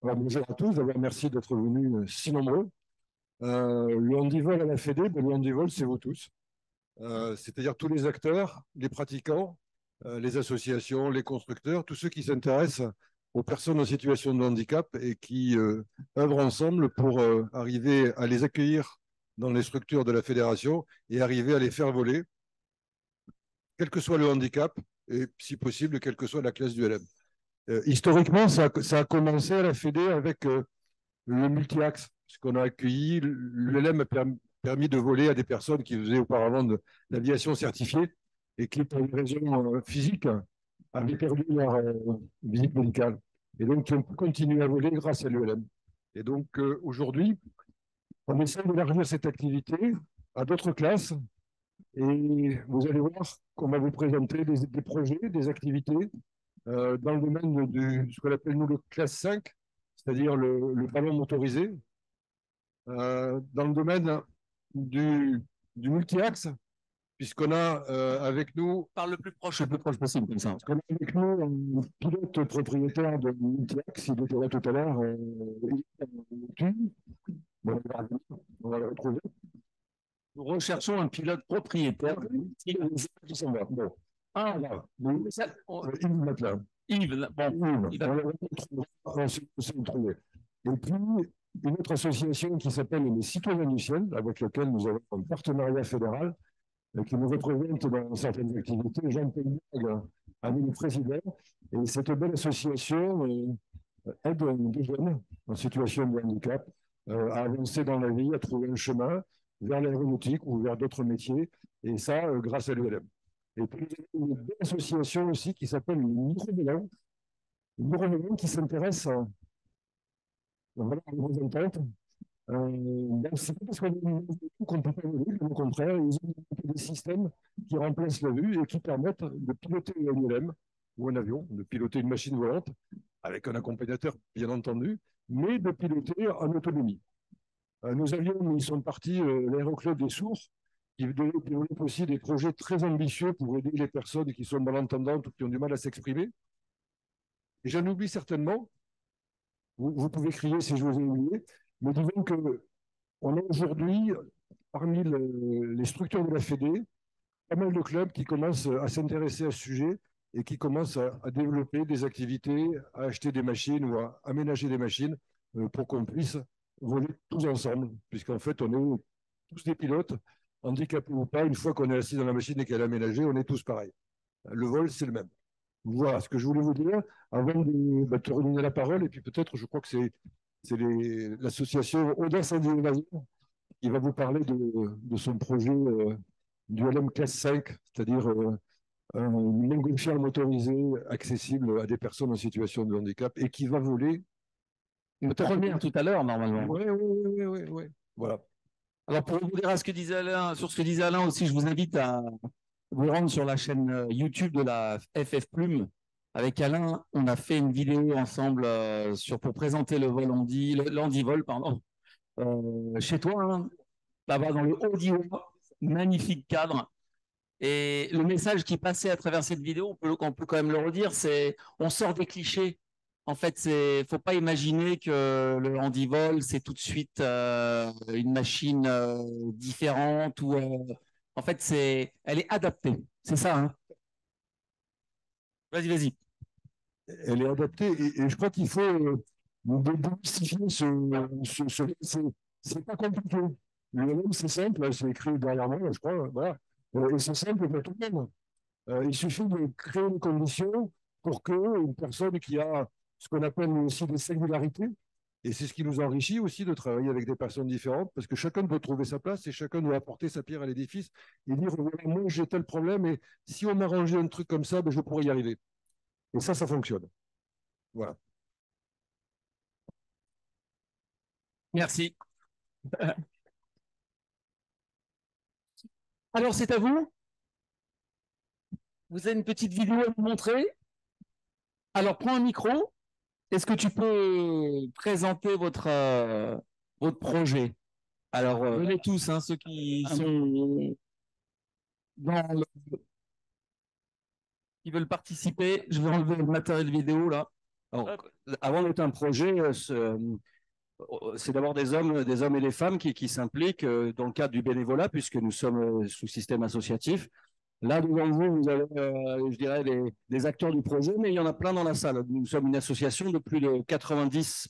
Alors, bonjour à tous, d'abord merci d'être venus si nombreux. Le handivol à la Fédé, ben, le handivol, c'est vous tous. C'est-à-dire tous les acteurs, les pratiquants, les associations, les constructeurs, tous ceux qui s'intéressent aux personnes en situation de handicap et qui œuvrent ensemble pour arriver à les accueillir dans les structures de la fédération et arriver à les faire voler, quel que soit le handicap et si possible, quelle que soit la classe du LM. Historiquement, ça a commencé à la Fédé avec le multi-axe, ce qu'on a accueilli. L'ULM a permis de voler à des personnes qui faisaient auparavant de l'aviation certifiée et qui, pour une raison physique, avaient perdu leur visite médicale. Et donc, qui ont pu continuer à voler grâce à l'ULM. Et donc, aujourd'hui, on essaie d'élargir cette activité à d'autres classes. Et vous allez voir qu'on va vous présenter des projets, des activités dans le domaine de ce qu'on appelle nous le classe 5, c'est-à-dire le ballon motorisé, dans le domaine du multi-axe, puisqu'on a avec nous, Parle le plus proche possible, comme ça. parce qu'on a avec nous un pilote propriétaire de multi-axe, il était là tout à l'heure, bon, on va le retrouver. Nous recherchons un pilote propriétaire. Qui s'en va. Bon. Ah, là, Yves, Matelin. bon, Yves, on s'est trouvé. Et puis, une autre association qui s'appelle les Citoyens du Ciel, avec laquelle nous avons un partenariat fédéral, qui nous représente dans certaines activités. Jean-Paul Berg a mis le président. Et cette belle association aide des jeunes en situation de handicap à avancer dans la vie, à trouver un chemin vers l'aéronautique ou vers d'autres métiers. Et ça, grâce à l'ULM. Et puis, une belle association aussi qui s'appelle le Micro-Vélan. Le Micro-Vélan qui s'intéresse à voilà, aux représentante. C'est pas parce qu'on ne peut pas voler, au contraire, ils ont des systèmes qui remplacent la vue et qui permettent de piloter un ULM ou un avion, de piloter une machine volante, avec un accompagnateur, bien entendu, mais de piloter en autonomie. Nos avions, ils sont partis, l'aéroclub des Sourds, qui développe aussi des projets très ambitieux pour aider les personnes qui sont malentendantes ou qui ont du mal à s'exprimer. Et j'en oublie certainement, vous pouvez crier si je vous ai oublié, mais disons que on a aujourd'hui, parmi les structures de la Fédé, pas mal de clubs qui commencent à s'intéresser à ce sujet et qui commencent à développer des activités, à acheter des machines ou à aménager des machines pour qu'on puisse voler tous ensemble, puisqu'en fait, on est tous des pilotes, handicapés ou pas, une fois qu'on est assis dans la machine et qu'elle est aménagée, on est tous pareils. Le vol, c'est le même. Voilà ce que je voulais vous dire avant de te redonner la parole. Et puis peut-être, je crois que c'est l'association Audace Individuelle qui va vous parler de son projet du LM classe 5, c'est-à-dire une montgolfière motorisée accessible à des personnes en situation de handicap et qui va voler. une première tout à l'heure, normalement. Oui, oui, oui, oui, oui. Voilà. Alors, pour rebondir à ce que disait Alain, sur ce que disait Alain aussi, je vous invite à vous rendre sur la chaîne YouTube de la FF Plume. Avec Alain, on a fait une vidéo ensemble pour présenter le vol l'handivol, pardon, chez toi, hein, là-bas dans le haut d'Ivoire, magnifique cadre. Et le message qui passait à travers cette vidéo, on peut quand même le redire, c'est on sort des clichés. En fait, faut pas imaginer que le handivol, c'est tout de suite une machine différente ou en fait, elle est adaptée. C'est ça, hein. Vas-y, vas-y. Elle est adaptée et je crois qu'il faut démystifier c'est pas compliqué. Le LM, c'est simple, c'est écrit derrière moi, je crois. Voilà. Et c'est simple pour tout le monde. Il suffit de créer une condition pour qu'une personne qui a ce qu'on appelle aussi des singularités, et c'est ce qui nous enrichit aussi de travailler avec des personnes différentes, parce que chacun doit trouver sa place et chacun doit apporter sa pierre à l'édifice et dire, voilà, moi j'ai tel problème et si on m'arrangeait un truc comme ça, ben, je pourrais y arriver. Et ça fonctionne. Voilà. Merci. Alors, c'est à vous. Vous avez une petite vidéo à nous montrer. Alors, prends un micro. Est-ce que tu peux présenter votre projet? Alors, venez tous, hein, ceux qui sont dans qui veulent participer. Je vais enlever le matériel vidéo là. Alors, avant d'être un projet, c'est d'abord des hommes et des femmes qui s'impliquent dans le cadre du bénévolat, puisque nous sommes sous système associatif. Là, devant vous, vous avez, je dirais, des acteurs du projet, mais il y en a plein dans la salle. Nous sommes une association de plus de 90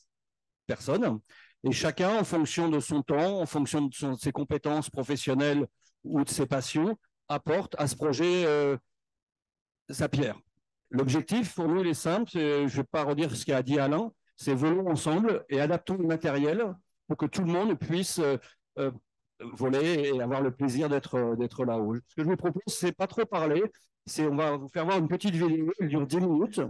personnes, et chacun, en fonction de son temps, en fonction de ses compétences professionnelles ou de ses passions, apporte à ce projet sa pierre. L'objectif, pour nous, il est simple. Je ne vais pas redire ce qu'a dit Alain. C'est volons ensemble et adaptons le matériel pour que tout le monde puisse euh, voler et avoir le plaisir d'être là-haut. Ce que je vous propose, c'est pas trop parler. On va vous faire voir une petite vidéo. Elle dure 10 minutes.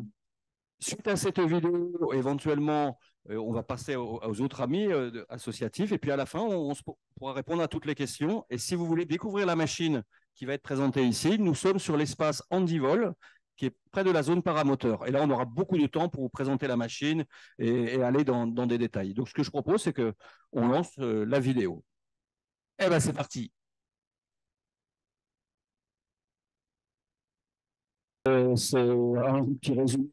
Suite à cette vidéo, éventuellement, on va passer aux autres amis associatifs. Et puis à la fin, on pourra répondre à toutes les questions. Et si vous voulez découvrir la machine qui va être présentée ici, nous sommes sur l'espace Handivol, qui est près de la zone paramoteur. Et là, on aura beaucoup de temps pour vous présenter la machine et aller dans des détails. Donc, ce que je propose, c'est qu'on lance la vidéo. Eh bien, c'est parti. C'est un petit résumé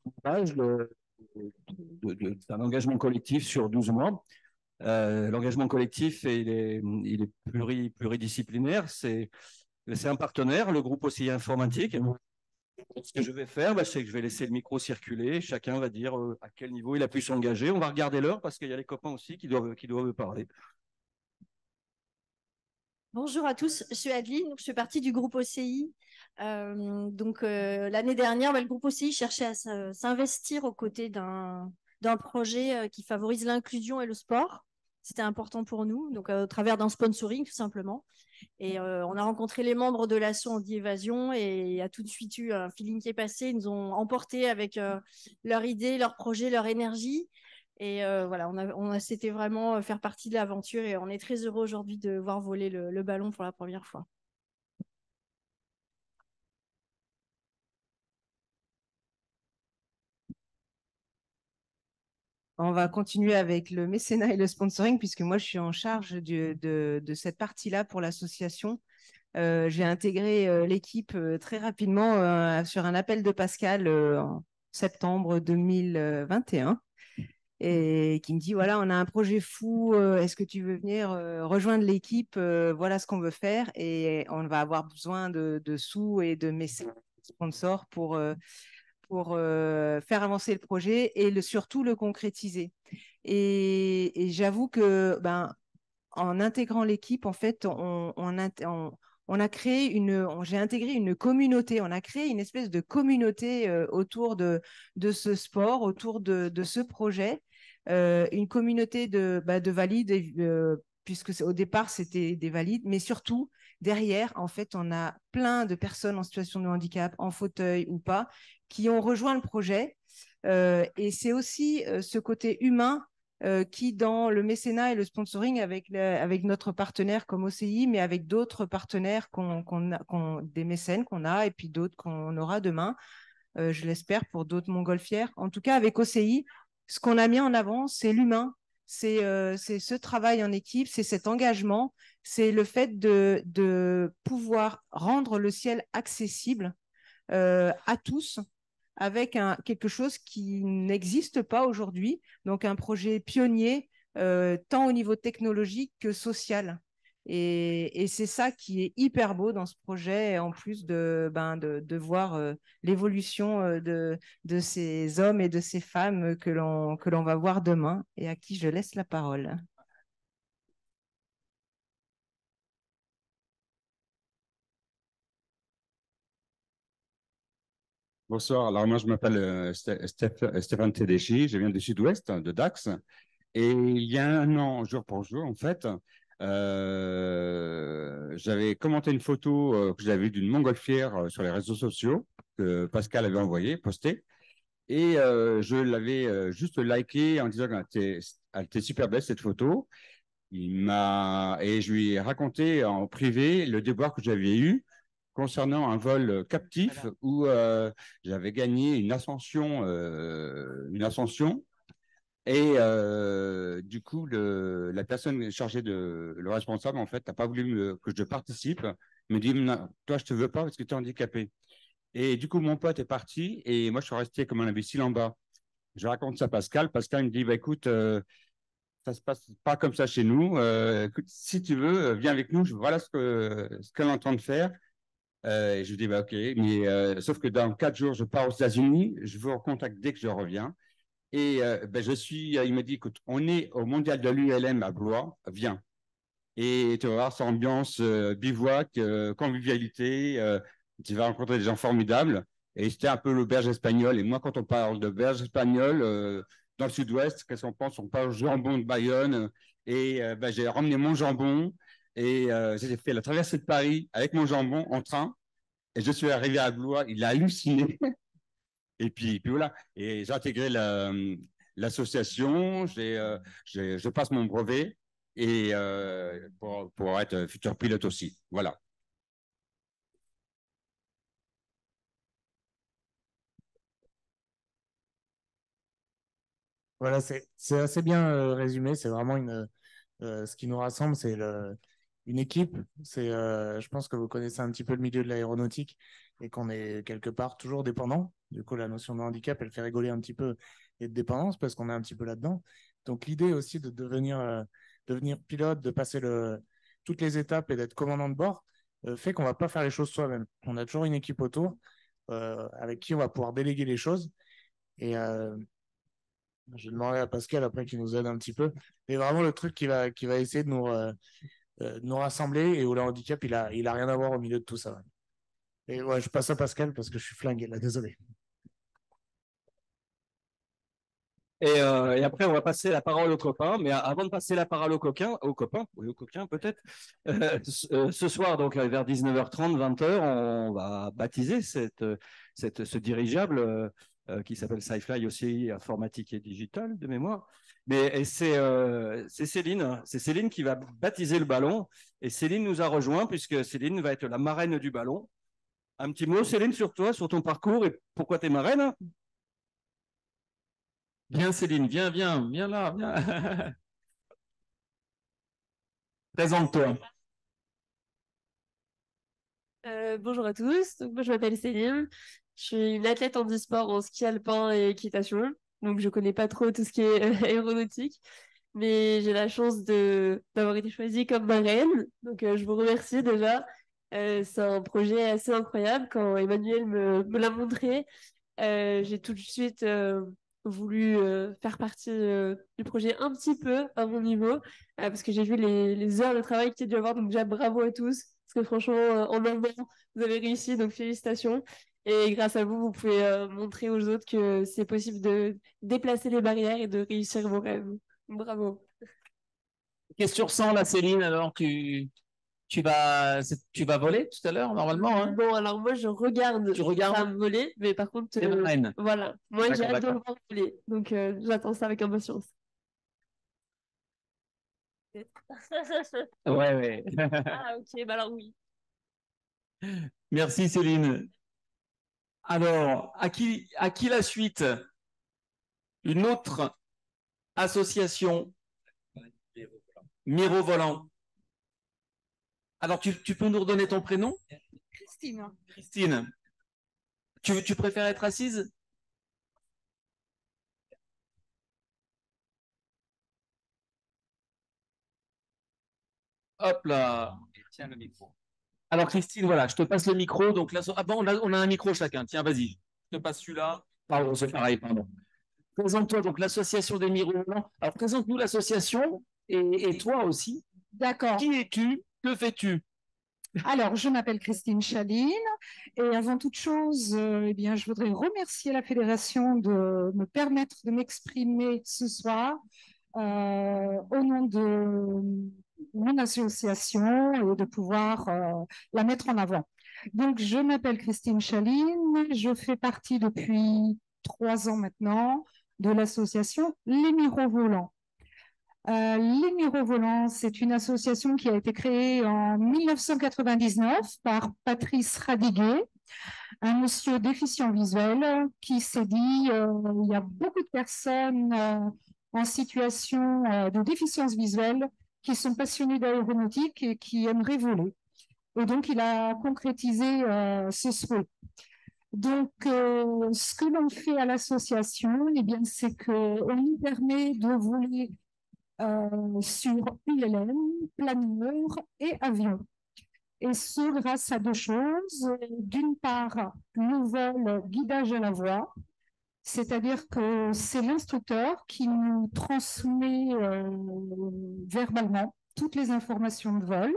d'un engagement collectif sur 12 mois. L'engagement collectif, il est pluridisciplinaire. C'est un partenaire, le groupe OCI Informatique. Ce que je vais faire, c'est que je vais laisser le micro circuler. Chacun va dire à quel niveau il a pu s'engager. On va regarder l'heure parce qu'il y a les copains aussi qui doivent parler. Bonjour à tous, je suis Adeline, je fais partie du groupe OCI. L'année dernière, le groupe OCI cherchait à s'investir aux côtés d'un projet qui favorise l'inclusion et le sport. C'était important pour nous, donc au travers d'un sponsoring tout simplement. Et on a rencontré les membres de l'asso Anti-Évasion et il y a tout de suite eu un feeling qui est passé. Ils nous ont emportés avec leur idée, leur projet, leur énergie. Et voilà, c'était vraiment faire partie de l'aventure et on est très heureux aujourd'hui de voir voler le ballon pour la première fois. On va continuer avec le mécénat et le sponsoring puisque moi, je suis en charge de cette partie-là pour l'association. J'ai intégré l'équipe très rapidement sur un appel de Pascal en septembre 2021 et qui me dit, voilà, on a un projet fou, est-ce que tu veux venir rejoindre l'équipe, voilà ce qu'on veut faire et on va avoir besoin de sous et de mécènes, sponsors pour faire avancer le projet et surtout le concrétiser. Et j'avoue que en intégrant l'équipe, en fait, on a créé j'ai intégré une communauté, on a créé une espèce de communauté autour de ce sport, autour de ce projet, une communauté de valides, puisque au départ, c'était des valides, mais surtout, derrière, en fait, on a plein de personnes en situation de handicap, en fauteuil ou pas, qui ont rejoint le projet. Et c'est aussi ce côté humain qui, dans le mécénat et le sponsoring avec notre partenaire comme OCI, mais avec d'autres partenaires, des mécènes qu'on a et puis d'autres qu'on aura demain, je l'espère pour d'autres montgolfières. En tout cas, avec OCI, ce qu'on a mis en avant, c'est l'humain, c'est ce travail en équipe, c'est cet engagement, c'est le fait de pouvoir rendre le ciel accessible à tous, avec quelque chose qui n'existe pas aujourd'hui, donc un projet pionnier, tant au niveau technologique que social. Et c'est ça qui est hyper beau dans ce projet, en plus de voir l'évolution de ces hommes et de ces femmes que l'on va voir demain et à qui je laisse la parole. Bonsoir, alors moi je m'appelle Stéphane Tedeschi, je viens du sud-ouest, de Dax, et il y a un an, jour pour jour en fait, j'avais commenté une photo que j'avais vue d'une montgolfière sur les réseaux sociaux, que Pascal avait postée, et je l'avais juste liké en disant qu'elle était super belle cette photo. Et je lui ai raconté en privé le déboire que j'avais eu concernant un vol captif où j'avais gagné une ascension. Et du coup, la personne chargée le responsable, en fait, n'a pas voulu que je participe. Me dit, toi, je te veux pas parce que tu es handicapé. Et du coup, mon pote est parti et moi, je suis resté comme un imbécile en bas. Je raconte ça à Pascal. Pascal me dit, bah, écoute, ça se passe pas comme ça chez nous. Écoute, si tu veux, viens avec nous. Voilà ce qu'elle est en train de faire. Et je lui dis, bah, OK, mais sauf que dans 4 jours, je pars aux États-Unis. Je vous recontacte dès que je reviens. Et ben, il me dit, écoute, on est au mondial de l'ULM à Blois, viens. Et tu vas voir, c'est ambiance bivouac, convivialité. Tu vas rencontrer des gens formidables. Et c'était un peu l'auberge espagnole. Et moi, quand on parle d'auberge espagnole, dans le sud-ouest, qu'est-ce qu'on pense? On parle jambon de Bayonne. Et ben, j'ai ramené mon jambon. Et j'ai fait la traversée de Paris avec mon jambon en train. Et je suis arrivé à Blois. Il a halluciné. Et puis voilà. Et j'ai intégré l'association. Je passe mon brevet et pour être futur pilote aussi. Voilà. Voilà, c'est assez bien résumé. C'est vraiment ce qui nous rassemble, c'est une équipe. Je pense que vous connaissez un petit peu le milieu de l'aéronautique et qu'on est quelque part toujours dépendant. Du coup, la notion de handicap, elle fait rigoler un petit peu et de dépendance parce qu'on est un petit peu là-dedans. Donc, l'idée aussi de devenir pilote, de passer toutes les étapes et d'être commandant de bord fait qu'on ne va pas faire les choses soi-même. On a toujours une équipe autour avec qui on va pouvoir déléguer les choses. Et je demanderai à Pascal après qu'il nous aide un petit peu. Mais vraiment, le truc qui va essayer de nous rassembler et où le handicap, il a rien à voir au milieu de tout ça. Et ouais, je passe à Pascal parce que je suis flingué là, désolé. Et après, on va passer la parole aux copains. Mais avant de passer la parole aux copains, oui, aux coquins peut-être, ce soir, donc vers 19h30, 20h, on va baptiser ce dirigeable qui s'appelle SciFly aussi, informatique et digital de mémoire. Mais c'est Céline qui va baptiser le ballon. Et Céline nous a rejoint puisque Céline va être la marraine du ballon. Un petit mot, Céline, sur toi, sur ton parcours et pourquoi tu es marraine? Viens, Céline, viens là, viens. Présente-toi. Bonjour à tous, donc moi je m'appelle Céline, je suis une athlète handisport en ski alpin et équitation, donc je connais pas trop tout ce qui est aéronautique, mais j'ai la chance d'avoir été choisie comme marraine, donc je vous remercie déjà. C'est un projet assez incroyable. Quand Emmanuel me l'a montré, j'ai tout de suite voulu faire partie du projet un petit peu à mon niveau, parce que j'ai vu les heures de travail qu'il y a dû avoir, donc déjà bravo à tous, parce que franchement, en un an, vous avez réussi, donc félicitations. Et grâce à vous, vous pouvez montrer aux autres que c'est possible de déplacer les barrières et de réussir vos rêves. Bravo. Qu'est-ce que tu ressens là, Céline? Alors, tu vas voler tout à l'heure, normalement, hein? Bon, alors moi, je regarde Tu regardes? ça voler, mais par contre, T'es marraine. voilà. Moi, j'ai D'accord, hâte de le d'accord. voir voler, donc j'attends ça avec impatience. Ouais. Ah, ok, bah alors oui. Merci, Céline. Alors, à qui la suite? Une autre association, Mirovolant. Alors, tu peux nous redonner ton prénom? Christine. Christine. Tu préfères être assise? Hop là. Tiens le micro. Alors, Christine, voilà, je te passe le micro. Donc là, ah bon, on a un micro chacun. Tiens, vas-y. Je te passe celui-là. Pardon, c'est pareil, pardon. Présente-toi, donc l'association des Mirovolants. Alors, présente-nous l'association et toi aussi. D'accord. Qui es-tu? Que fais-tu? Alors, je m'appelle Christine Chaline et avant toute chose, eh bien, je voudrais remercier la Fédération de me permettre de m'exprimer ce soir au nom de mon association et de pouvoir la mettre en avant. Donc, je m'appelle Christine Chaline, je fais partie depuis 3 ans maintenant de l'association Les Mirovolants. Les Mirovolants, c'est une association qui a été créée en 1999 par Patrice Radiguet, un monsieur déficient visuel qui s'est dit il y a beaucoup de personnes en situation de déficience visuelle qui sont passionnées d'aéronautique et qui aimeraient voler. Et donc, il a concrétisé ce souhait. Donc, ce que l'on fait à l'association, eh bien, c'est qu'on nous permet de voler sur ULM, planeur et avion. Et ce, grâce à deux choses. D'une part, le vol guidage à la voix, c'est-à-dire que c'est l'instructeur qui nous transmet verbalement toutes les informations de vol.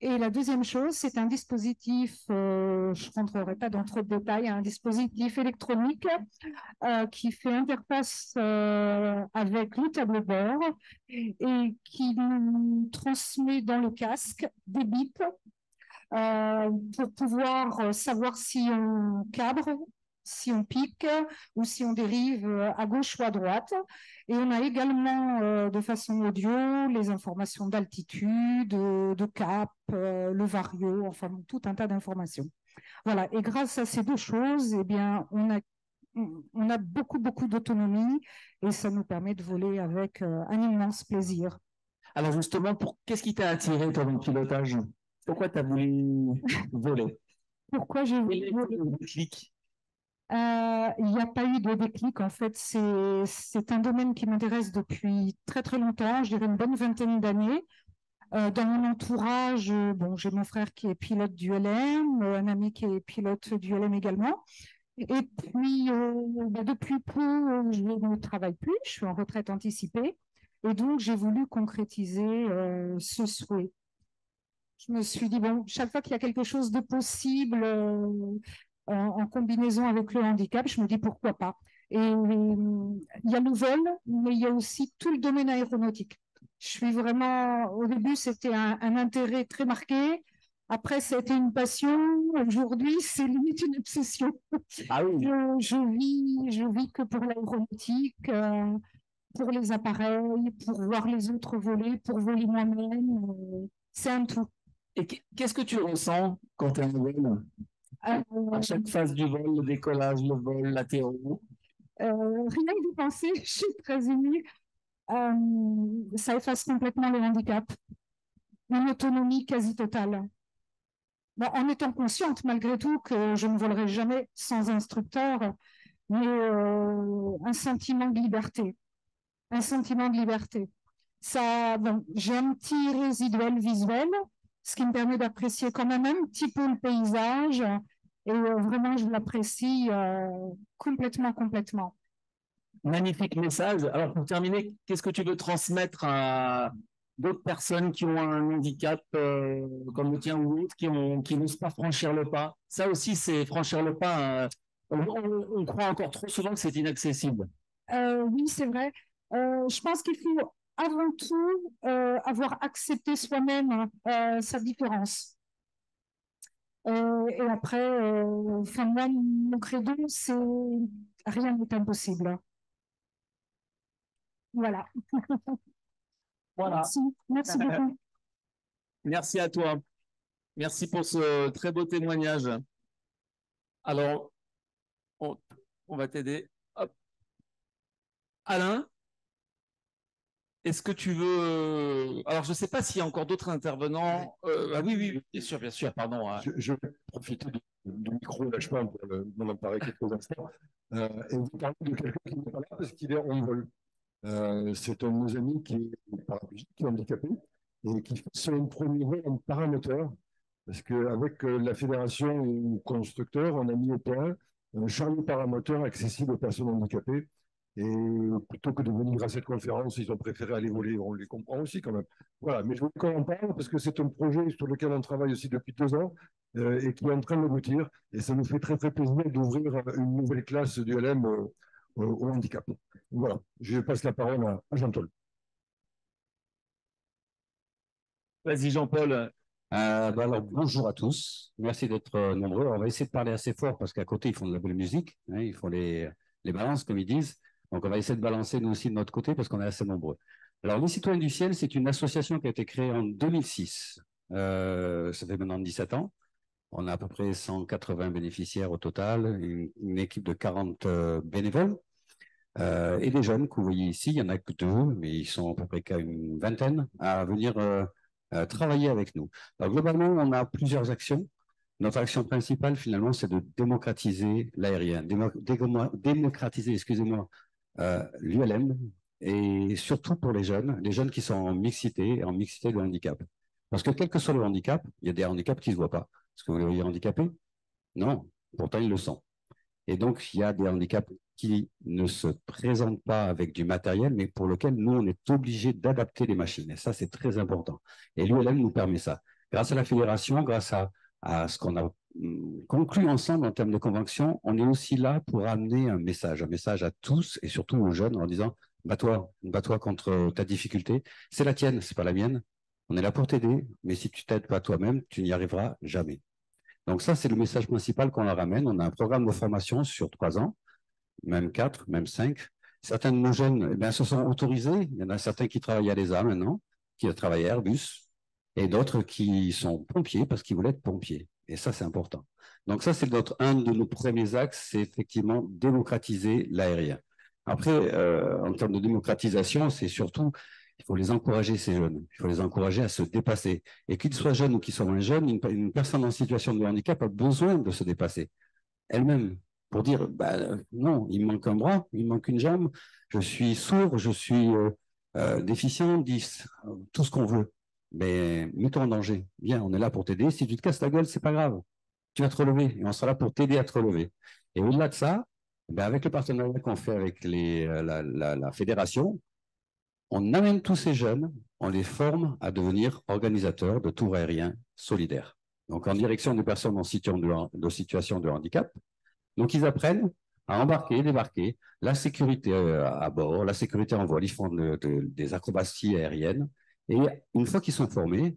Et la deuxième chose, c'est un dispositif, je ne rentrerai pas dans trop de détails, un dispositif électronique qui fait interface avec le tableau de bord et qui nous transmet dans le casque des bips pour pouvoir savoir si on cabre, si on pique ou si on dérive à gauche ou à droite. Et on a également de façon audio les informations d'altitude, de cap, le vario, enfin tout un tas d'informations. Voilà. Et grâce à ces deux choses, eh bien, on a beaucoup d'autonomie et ça nous permet de voler avec un immense plaisir. Alors justement, qu'est-ce qui t'a attiré toi dans le pilotage? Pourquoi tu as voulu voler? Pourquoi j'ai voulu voler? Il n'y a pas eu de déclic, en fait. C'est un domaine qui m'intéresse depuis très très longtemps, je dirais une bonne vingtaine d'années. Dans mon entourage, bon, j'ai mon frère qui est pilote du LM, un ami qui est pilote du LM également. Et puis, depuis peu, je ne travaille plus, je suis en retraite anticipée. Et donc, j'ai voulu concrétiser ce souhait. Je me suis dit, bon, chaque fois qu'il y a quelque chose de possible en combinaison avec le handicap, je me dis pourquoi pas. Et il y a le vol, mais il y a aussi tout le domaine aéronautique. Je suis vraiment, au début, c'était un intérêt très marqué. Après, c'était une passion. Aujourd'hui, c'est limite une obsession. Ah oui. Je vis que pour l'aéronautique, pour les appareils, pour voir les autres voler, pour voler moi-même. C'est un tout. Et qu'est-ce que tu ressens quand tu es en vol? À chaque phase du vol, le décollage, le vol, l'atterro? Rien que d'y penser, je suis très émue. Ça efface complètement le handicap. Une autonomie quasi totale. Bon, en étant consciente, malgré tout, que je ne volerai jamais sans instructeur, mais un sentiment de liberté. Un sentiment de liberté. Ça, bon, j'ai un petit résiduel visuel, ce qui me permet d'apprécier quand même un petit peu le paysage. Et vraiment, je l'apprécie complètement. Magnifique message. Alors, pour terminer, qu'est-ce que tu veux transmettre à d'autres personnes qui ont un handicap comme le tien ou l'autre, qui n'osent pas franchir le pas? Ça aussi, c'est franchir le pas. On croit encore trop souvent que c'est inaccessible. Oui, c'est vrai. Je pense qu'il faut avant tout avoir accepté soi-même sa différence. Et après, enfin, moi, mon credo, c'est rien n'est impossible. Voilà. Voilà. Merci beaucoup. Merci à toi. Merci pour ce très beau témoignage. Alors, on va t'aider. Hop. Alain, est-ce que tu veux... Alors, je ne sais pas s'il y a encore d'autres intervenants. Ah oui, bien sûr, pardon. Je vais profiter du micro lâchement pour m'en emparer quelques instants et vous parler de quelqu'un qui n'est pas là parce qu'il est en vol. C'est un de nos amis qui est paraplégique, qui est handicapé et qui fait son premier vol en paramoteur parce qu'avec la fédération constructeur, on a mis au point un chariot paramoteur accessible aux personnes handicapées. Et plutôt que de venir à cette conférence, ils ont préféré aller voler. On les comprend aussi quand même. Voilà, mais je voulais qu'on en parle parce que c'est un projet sur lequel on travaille aussi depuis 2 ans et qui est en train d'aboutir. Et ça nous fait très très plaisir d'ouvrir une nouvelle classe du LM au handicap. Voilà, je passe la parole à Jean-Paul. Vas-y Jean-Paul. Alors, bonjour à tous. Merci d'être nombreux. On va essayer de parler assez fort parce qu'à côté, ils font de la belle musique. Hein, ils font les balances, comme ils disent. Donc, on va essayer de balancer nous aussi de notre côté parce qu'on est assez nombreux. Alors, Les Citoyens du Ciel, c'est une association qui a été créée en 2006. Ça fait maintenant 17 ans. On a à peu près 180 bénéficiaires au total, une équipe de 40 bénévoles et des jeunes que vous voyez ici. Il n'y en a que 2, mais ils sont à peu près qu'à une vingtaine à venir travailler avec nous. Alors, globalement, on a plusieurs actions. Notre action principale, finalement, c'est de démocratiser l'aérien, démocratiser, excusez-moi, l'ULM, et surtout pour les jeunes qui sont en mixité de handicap. Parce que quel que soit le handicap, il y a des handicaps qui ne se voient pas. Est-ce que vous les voyez handicapés? Non, pourtant ils le sont. Et donc, il y a des handicaps qui ne se présentent pas avec du matériel, mais pour lequel nous, on est obligé d'adapter les machines. Et ça, c'est très important. Et l'ULM nous permet ça. Grâce à la fédération, grâce à ce qu'on a conclu ensemble en termes de convention, on est aussi là pour amener un message à tous et surtout aux jeunes en disant bats-toi contre ta difficulté. C'est la tienne, c'est pas la mienne. On est là pour t'aider, mais si tu t'aides pas toi-même, tu n'y arriveras jamais. Donc ça, c'est le message principal qu'on leur amène. On a un programme de formation sur 3 ans, même 4, même 5. Certains de nos jeunes se sont autorisés. Il y en a certains qui travaillent à l'ESA maintenant, qui travaillent à Airbus, et d'autres qui sont pompiers parce qu'ils voulaient être pompiers. Et ça, c'est important. Donc ça, c'est un de nos premiers axes, c'est effectivement démocratiser l'aérien. Après, en termes de démocratisation, c'est surtout, il faut les encourager, ces jeunes. Il faut les encourager à se dépasser. Et qu'ils soient jeunes ou qu'ils soient moins jeunes, une personne en situation de handicap a besoin de se dépasser elle-même pour dire, non, il me manque un bras, il me manque une jambe, je suis sourd, je suis déficient, tout ce qu'on veut. Mais mets-toi en danger. Viens, on est là pour t'aider. Si tu te casses la gueule, c'est pas grave. Tu vas te relever et on sera là pour t'aider à te relever. Et au-delà de ça, avec le partenariat qu'on fait avec la fédération, on amène tous ces jeunes, on les forme à devenir organisateurs de tours aériens solidaires. Donc, en direction des personnes en situation de handicap. Donc, ils apprennent à embarquer, débarquer, la sécurité à bord, la sécurité en vol. Ils font des acrobaties aériennes. Et une fois qu'ils sont formés,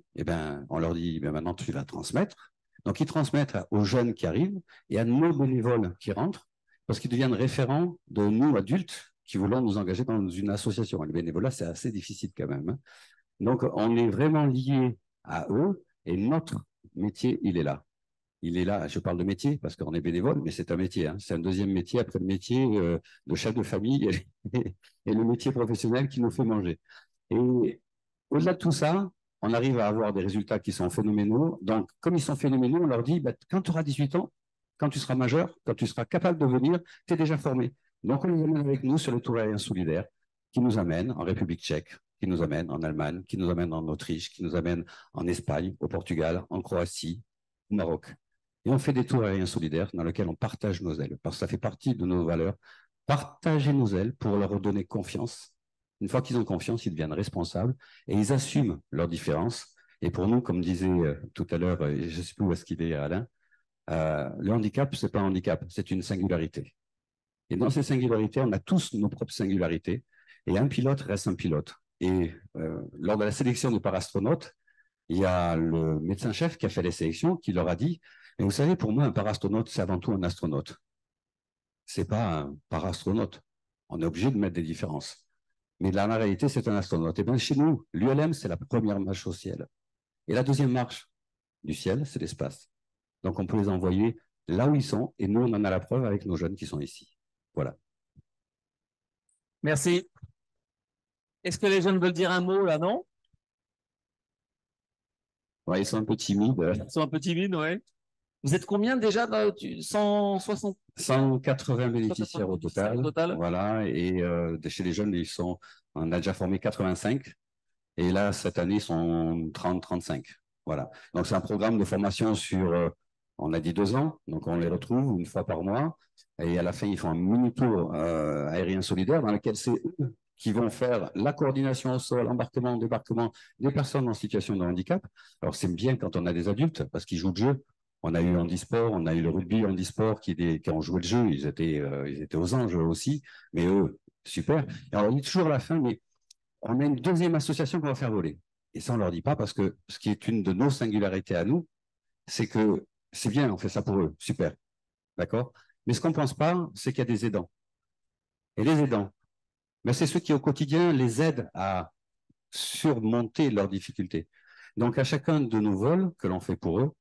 on leur dit, maintenant, tu vas transmettre. Donc, ils transmettent aux jeunes qui arrivent et à nos bénévoles qui rentrent, parce qu'ils deviennent référents de nous, adultes, qui voulons nous engager dans une association. Le bénévolat, c'est assez difficile quand même. Hein. Donc, on est vraiment liés à eux et notre métier, il est là. Il est là, je parle de métier parce qu'on est bénévole, mais c'est un métier. Hein. C'est un deuxième métier après le métier de chef de famille et le métier professionnel qui nous fait manger. Et au-delà de tout ça, on arrive à avoir des résultats qui sont phénoménaux. Donc, comme ils sont phénoménaux, on leur dit, quand tu auras 18 ans, quand tu seras majeur, quand tu seras capable de venir, tu es déjà formé. Donc, on les amène avec nous sur le tour aérien solidaire qui nous amène en République tchèque, qui nous amène en Allemagne, qui nous amène en Autriche, qui nous amène en Espagne, au Portugal, en Croatie, au Maroc. Et on fait des tours aériens solidaires dans lesquels on partage nos ailes, parce que ça fait partie de nos valeurs. Partager nos ailes pour leur donner confiance. Une fois qu'ils ont confiance, ils deviennent responsables et ils assument leurs différences. Et pour nous, comme disait tout à l'heure, je ne sais plus où est-ce qu'il est, Alain, le handicap, ce n'est pas un handicap, c'est une singularité. Et dans ces singularités, on a tous nos propres singularités. Et un pilote reste un pilote. Et lors de la sélection des parastronautes, il y a le médecin-chef qui a fait les sélections, qui leur a dit, mais vous savez, pour moi, un parastronaute, c'est avant tout un astronaute. Ce n'est pas un parastronaute. On est obligé de mettre des différences. Mais là, la réalité, c'est un astronaute. Et bien, chez nous, l'ULM, c'est la première marche au ciel. Et la deuxième marche du ciel, c'est l'espace. Donc, on peut les envoyer là où ils sont. Et nous, on en a la preuve avec nos jeunes qui sont ici. Voilà. Merci. Est-ce que les jeunes veulent dire un mot, là, non? Ouais, ils sont un peu timides. Ils sont un peu timides, ouais. Vous êtes combien déjà? 160 180 bénéficiaires au total. Voilà. Et chez les jeunes, on a déjà formé 85. Et là, cette année, ils sont 30-35. Voilà. Donc, c'est un programme de formation sur, on a dit 2 ans. Donc, on les retrouve une fois par mois. Et à la fin, ils font un mini-tour aérien solidaire dans lequel c'est eux qui vont faire la coordination au sol, embarquement, débarquement des personnes en situation de handicap. Alors, c'est bien quand on a des adultes parce qu'ils jouent le jeu. On a eu handisport, on a eu le rugby handisport qui ont joué le jeu. Ils étaient aux anges aussi. Mais eux, super. Et on leur dit toujours à la fin, mais on a une deuxième association qu'on va faire voler. Et ça, on ne leur dit pas parce que ce qui est une de nos singularités à nous, c'est que c'est bien, on fait ça pour eux. Super. D'accord? Mais ce qu'on ne pense pas, c'est qu'il y a des aidants. Et les aidants, c'est ceux qui, au quotidien, les aident à surmonter leurs difficultés. Donc, à chacun de nos vols que l'on fait pour eux,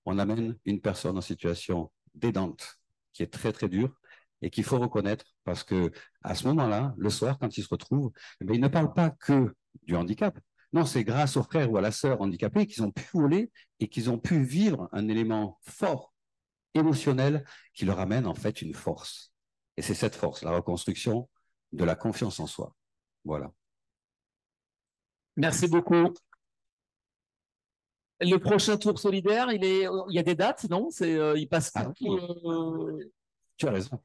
on amène une personne en situation d'aidante qui est très, très dure et qu'il faut reconnaître parce que à ce moment-là, le soir, quand ils se retrouvent, ils ne parlent pas que du handicap, Non, c'est grâce aux frères ou à la sœur handicapée qu'ils ont pu voler et qu'ils ont pu vivre un élément fort, émotionnel, qui leur amène en fait une force. Et c'est cette force, la reconstruction de la confiance en soi. Voilà. Merci beaucoup. Le prochain tour solidaire, il y a des dates, non? Il passe oui. Tu as raison.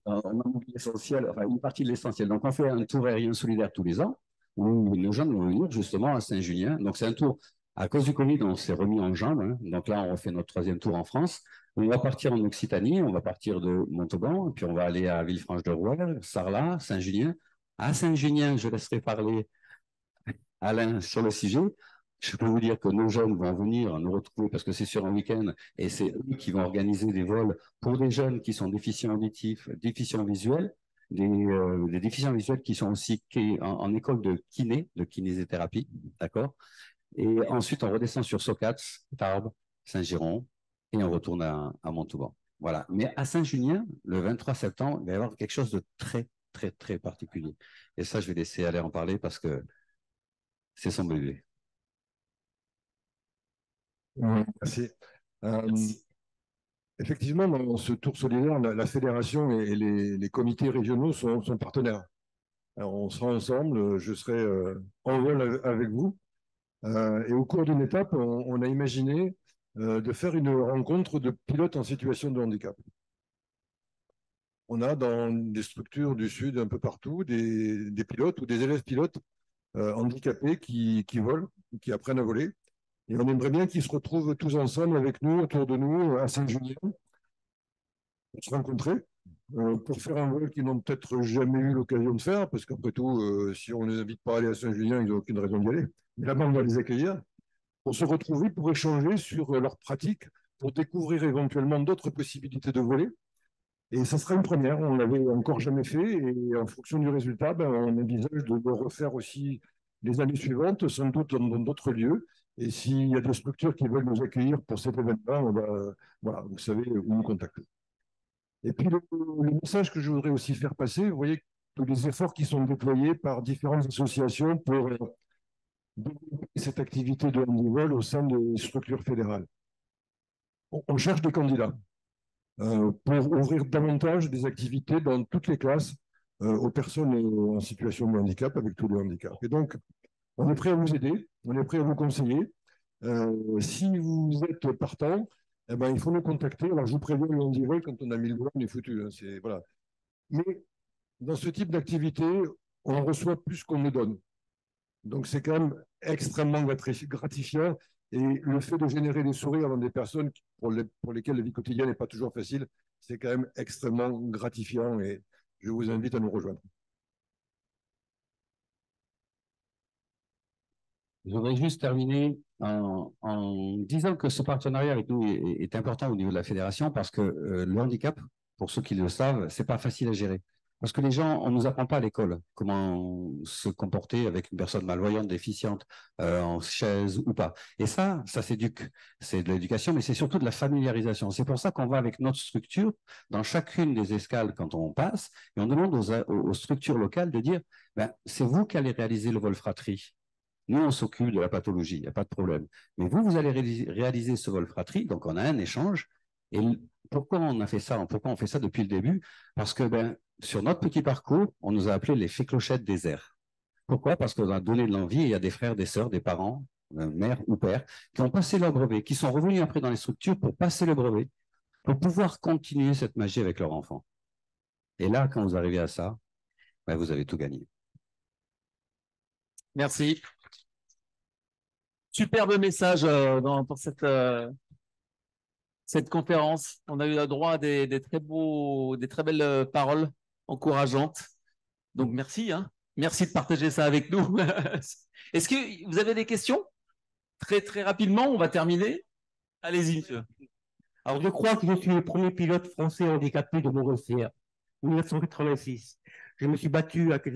On a oublié l'essentiel, enfin une partie de l'essentiel. Donc on fait un tour aérien solidaire tous les ans où nos jeunes vont venir justement à Saint-Julien. Donc c'est un tour, à cause du Covid, on s'est remis en jambes. Hein. Donc là, on refait notre 3e tour en France. On va partir en Occitanie, on va partir de Montauban, et puis on va aller à Villefranche-de-Rouergue, Sarlat, Saint-Julien. À Saint-Julien, je laisserai parler Alain sur le sujet. Je peux vous dire que nos jeunes vont venir nous retrouver parce que c'est sur un week-end et c'est eux qui vont organiser des vols pour des jeunes qui sont déficients auditifs, déficients visuels, des déficients visuels qui sont aussi en école de kiné, de kinésithérapie, d'accord? Et ensuite, on redescend sur Socats, Tarbes, Saint-Giron et on retourne à Montauban. Voilà. Mais à Saint-Julien, le 23 septembre, il va y avoir quelque chose de très, très, très particulier. Et ça, je vais laisser aller en parler parce que c'est son bébé. Oui, merci. Effectivement, dans ce tour solidaire, la fédération et les comités régionaux sont partenaires. Alors, on sera ensemble, je serai en vol avec vous. Et au cours d'une étape, on a imaginé de faire une rencontre de pilotes en situation de handicap. On a dans des structures du Sud un peu partout des pilotes ou des élèves pilotes handicapés qui volent, qui apprennent à voler. Et on aimerait bien qu'ils se retrouvent tous ensemble avec nous, autour de nous, à Saint-Julien, pour se rencontrer, pour faire un vol qu'ils n'ont peut-être jamais eu l'occasion de faire, parce qu'après tout, si on ne les invite pas à aller à Saint-Julien, ils n'ont aucune raison d'y aller. Mais là-bas, on va les accueillir, pour se retrouver, pour échanger sur leurs pratiques, pour découvrir éventuellement d'autres possibilités de voler. Et ça sera une première, on ne l'avait encore jamais fait, et en fonction du résultat, on envisage de le refaire aussi les années suivantes, sans doute dans d'autres lieux. Et s'il y a des structures qui veulent nous accueillir pour cet événement, voilà, vous savez où nous contacter. Et puis le message que je voudrais aussi faire passer, vous voyez tous les efforts qui sont déployés par différentes associations pour développer cette activité de handivol au sein des structures fédérales. On cherche des candidats pour ouvrir davantage des activités dans toutes les classes aux personnes en situation de handicap, avec tous les handicaps. Et donc, on est prêt à vous aider, on est prêt à vous conseiller. Si vous êtes partant, eh ben, il faut nous contacter. Alors, je vous préviens, le handivol, quand on a mis le doigt, on est foutu. Hein, voilà. Mais dans ce type d'activité, on reçoit plus qu'on nous donne. Donc, c'est quand même extrêmement gratifiant. Et le fait de générer des sourires dans des personnes pour lesquelles la vie quotidienne n'est pas toujours facile, c'est quand même extrêmement gratifiant. Et je vous invite à nous rejoindre. Je voudrais juste terminer en disant que ce partenariat avec nous est important au niveau de la fédération parce que le handicap, pour ceux qui le savent, c'est pas facile à gérer. Parce que les gens, on nous apprend pas à l'école comment se comporter avec une personne malvoyante, déficiente, en chaise ou pas. Et ça s'éduque. C'est de l'éducation, mais c'est surtout de la familiarisation. C'est pour ça qu'on va avec notre structure dans chacune des escales quand on passe et on demande aux structures locales de dire, c'est vous qui allez réaliser le vol fratrie. Nous, on s'occupe de la pathologie, il n'y a pas de problème. Mais vous allez réaliser ce vol fratrie, donc on a un échange. Et pourquoi on a fait ça? Pourquoi on fait ça depuis le début? Parce que sur notre petit parcours, on nous a appelés les fées clochettes des airs. Pourquoi? Parce qu'on a donné de l'envie et il y a des frères, des sœurs, des parents, mère ou père, qui ont passé leur brevet, qui sont revenus après dans les structures pour passer le brevet, pour pouvoir continuer cette magie avec leur enfant. Et là, quand vous arrivez à ça, vous avez tout gagné. Merci. Superbe message pour cette conférence. On a eu le droit à des très belles paroles encourageantes. Donc merci, hein. Merci de partager ça avec nous. Est-ce que vous avez des questions? Très très rapidement, on va terminer. Allez-y, monsieur. Alors je crois que je suis le premier pilote français handicapé de Montgolfière, 1986. Je me suis battu avec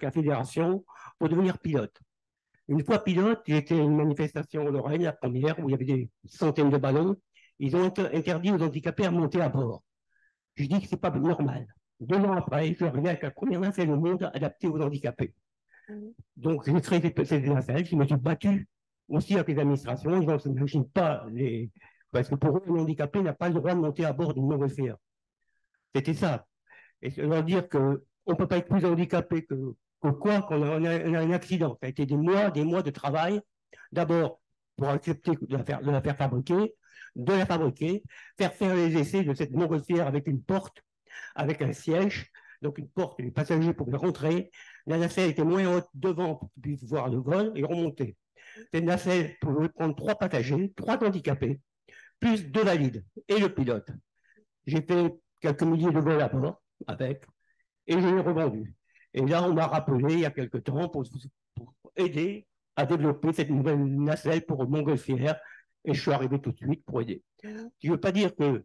la fédération pour devenir pilote. Une fois pilote, j'ai été à une manifestation en Lorraine, la première, où il y avait des centaines de ballons. Ils ont interdit aux handicapés à monter à bord. Je dis que ce n'est pas normal. 2 ans après, je reviens avec la première nacelle au monde adaptée aux handicapés. Donc, j'ai créé cette nacelle, je me suis battu aussi avec les administrations. Ils n'imaginent pas parce que pour eux, un handicapé n'a pas le droit de monter à bord d'une montgolfière. C'était ça. Et leur dire qu'on ne peut pas être plus handicapé que quoi qu'on a un accident. Ça a été des mois de travail. D'abord, pour accepter de la faire fabriquer, faire faire les essais de cette montgolfière avec une porte, avec un siège, donc une porte, les passagers pouvaient rentrer. La nacelle était moins haute devant pour qu'ils puissent voir le vol et remonter. Cette nacelle pouvait prendre 3 passagers, 3 handicapés, plus 2 valides et le pilote. J'ai fait quelques milliers de vols à bord avec, et je l'ai revendu. Et là, on m'a rappelé il y a quelque temps pour aider à développer cette nouvelle nacelle pour montgolfière, et je suis arrivé tout de suite pour aider. Je ne veux pas dire que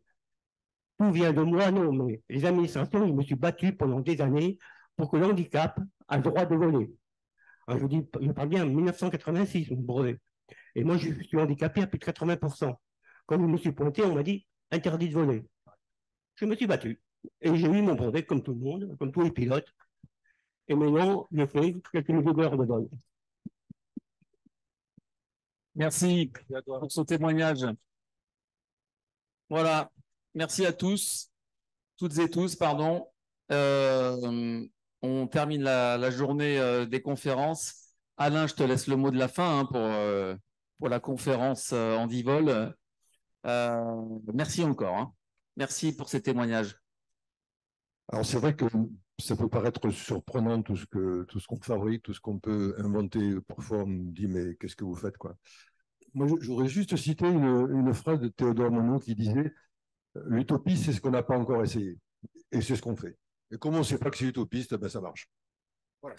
tout vient de moi, non, mais les administrations, je me suis battu pendant des années pour que l'handicap a le droit de voler. Alors, je parle bien en 1986, mon brevet. Et moi, je suis handicapé à plus de 80%. Quand je me suis pointé, on m'a dit interdit de voler. Je me suis battu. Et j'ai eu mon brevet comme tout le monde, comme tous les pilotes. Et maintenant, je fais quelques milliers d'heures de vol. Merci pour ce témoignage. Voilà. Merci à tous, toutes et tous, pardon. On termine la journée des conférences. Alain, je te laisse le mot de la fin pour la conférence Handivol. Merci encore. Hein. Merci pour ces témoignages. Alors c'est vrai que ça peut paraître surprenant tout ce qu'on fabrique, tout ce qu'on peut inventer. Parfois on me dit mais qu'est-ce que vous faites quoi? Moi j'aurais juste cité une phrase de Théodore Monod qui disait l'utopie c'est ce qu'on n'a pas encore essayé et c'est ce qu'on fait. Et comme on ne sait pas que c'est utopiste, ben ça marche. Voilà.